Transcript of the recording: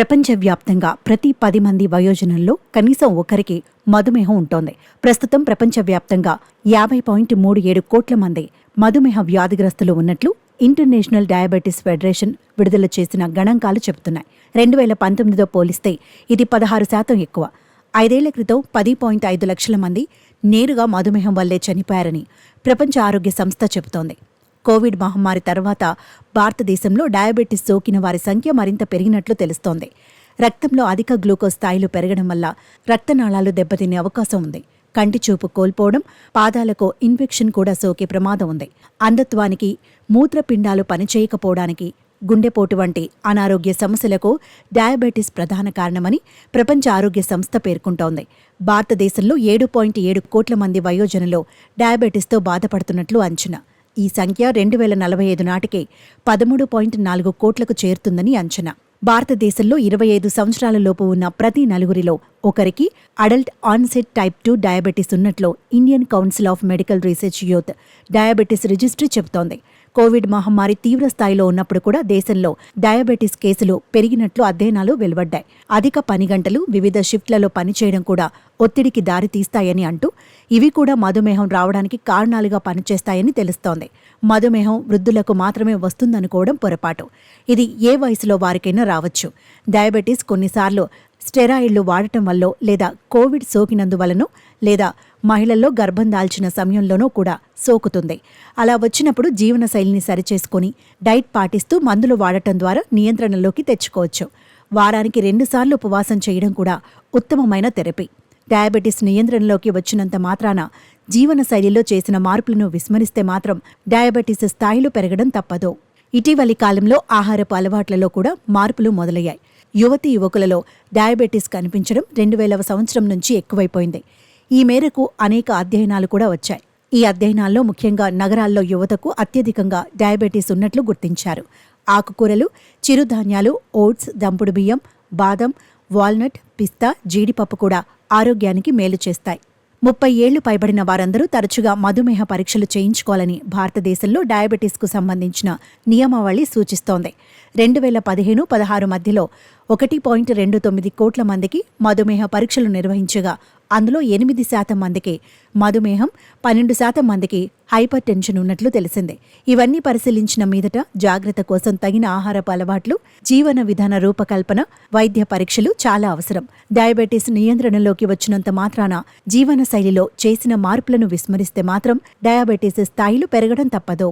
ప్రపంచవ్యాప్తంగా ప్రతి 10 మంది వయోజనుల్లో కనీసం ఒకరికి మధుమేహం ఉంటోంది. ప్రస్తుతం ప్రపంచవ్యాప్తంగా 50.37 కోట్ల మంది మధుమేహ వ్యాధిగ్రస్తులు ఉన్నట్లు ఇంటర్నేషనల్ డయాబెటీస్ ఫెడరేషన్ విడుదల చేసిన గణాంకాలు చెబుతున్నాయి. 2019తో పోలిస్తే ఇది 16% ఎక్కువ. 5 ఏళ్ల క్రితం 10.5 లక్షల మంది నేరుగా మధుమేహం వల్లే చనిపోయారని ప్రపంచ ఆరోగ్య సంస్థ చెబుతోంది. కోవిడ్ మహమ్మారి తర్వాత భారతదేశంలో డయాబెటీస్ సోకిన వారి సంఖ్య మరింత పెరిగినట్లు తెలుస్తోంది. రక్తంలో అధిక గ్లూకోజ్ స్థాయిలు పెరగడం వల్ల రక్తనాళాలు దెబ్బతినే అవకాశం ఉంది. కంటి చూపు కోల్పోవడం, పాదాలకు ఇన్ఫెక్షన్ కూడా సోకే ప్రమాదం ఉంది. అంధత్వానికి, మూత్రపిండాలు పనిచేయకపోవడానికి, గుండెపోటు వంటి అనారోగ్య సమస్యలకు డయాబెటీస్ ప్రధాన కారణమని ప్రపంచ ఆరోగ్య సంస్థ పేర్కొంటోంది. భారతదేశంలో 7.7 కోట్ల మంది వయోజనులు డయాబెటీస్తో బాధపడుతున్నట్లు అంచనా. ఈ సంఖ్య 2045 నాటికి 13.4 కోట్లకు చేరుతుందని అంచనా. భారతదేశంలో 25 సంవత్సరాల లోపు ఉన్న ప్రతి నలుగురిలో ఒకరికి అడల్ట్ ఆన్సెట్ టైప్ 2 డయాబెటీస్ ఉన్నట్లు Indian council of medical research youth diabetes registry చెబుతోంది. కోవిడ్ మహమ్మారి తీవ్ర స్థాయిలో ఉన్నప్పుడు కూడా దేశంలో డయాబెటీస్ కేసులు పెరిగినట్లు అధ్యయనాలు వెలువడ్డాయి. అధిక పని గంటలు, వివిధ షిఫ్ట్లలో పనిచేయడం కూడా ఒత్తిడికి దారితీస్తాయని అంటూ ఇవి కూడా మధుమేహం రావడానికి కారణాలుగా పనిచేస్తాయని తెలుస్తోంది. మధుమేహం వృద్ధులకు మాత్రమే వస్తుందనుకోవడం పొరపాటు. ఇది ఏ వయసులో వారికైనా రావచ్చు. డయాబెటీస్ కొన్నిసార్లు స్టెరాయిడ్లు వాడటం వల్లో, లేదా కోవిడ్ సోకినందువలనో, లేదా మహిళల్లో గర్భం దాల్చిన సమయంలోనూ కూడా సోకుతుంది. అలా వచ్చినప్పుడు జీవనశైలిని సరిచేసుకుని డైట్ పాటిస్తూ మందులు వాడటం ద్వారా నియంత్రణలోకి తెచ్చుకోవచ్చు. వారానికి 2 సార్లు ఉపవాసం చేయడం కూడా ఉత్తమమైన థెరపీ. డయాబెటీస్ నియంత్రణలోకి వచ్చినంత మాత్రాన జీవనశైలిలో చేసిన మార్పులను విస్మరిస్తే మాత్రం డయాబెటీస్ స్థాయిలు పెరగడం తప్పదు. ఇటీవలి కాలంలో ఆహారపు అలవాట్లలో కూడా మార్పులు మొదలయ్యాయి. యువతీ యువకులలో డయాబెటీస్ కనిపించడం 2000వ సంవత్సరం నుంచి ఎక్కువైపోయింది. ఈ మేరకు అనేక అధ్యయనాలు కూడా వచ్చాయి. ఈ అధ్యయనాల్లో ముఖ్యంగా నగరాల్లో యువతకు అత్యధికంగా డయాబెటీస్ ఉన్నట్లు గుర్తించారు. ఆకుకూరలు, చిరుధాన్యాలు, ఓట్స్, దంపుడు బియ్యం, బాదం, వాల్నట్, పిస్తా, జీడిపప్పు కూడా ఆరోగ్యానికి మేలు చేస్తాయి. 30 ఏళ్లు పైబడిన వారందరూ తరచుగా మధుమేహ పరీక్షలు చేయించుకోవాలని భారతదేశంలో డయాబెటీస్కు సంబంధించిన నియమావళి సూచిస్తోంది. 2015-16 మధ్యలో 1.29 కోట్ల మందికి మధుమేహ పరీక్షలు నిర్వహించగా అందులో 8% మందికి మధుమేహం, 12% మందికి హైపర్ టెన్షన్ ఉన్నట్లు తెలిసింది. ఇవన్నీ పరిశీలించిన మీదట జాగ్రత్త కోసం తగిన ఆహారపు అలవాట్లు, జీవన విధాన రూపకల్పన, వైద్య పరీక్షలు చాలా అవసరం. డయాబెటీస్ నియంత్రణలోకి వచ్చినంత మాత్రాన జీవన శైలిలో చేసిన మార్పులను విస్మరిస్తే మాత్రం డయాబెటీస్ స్థాయిలు పెరగడం తప్పదు.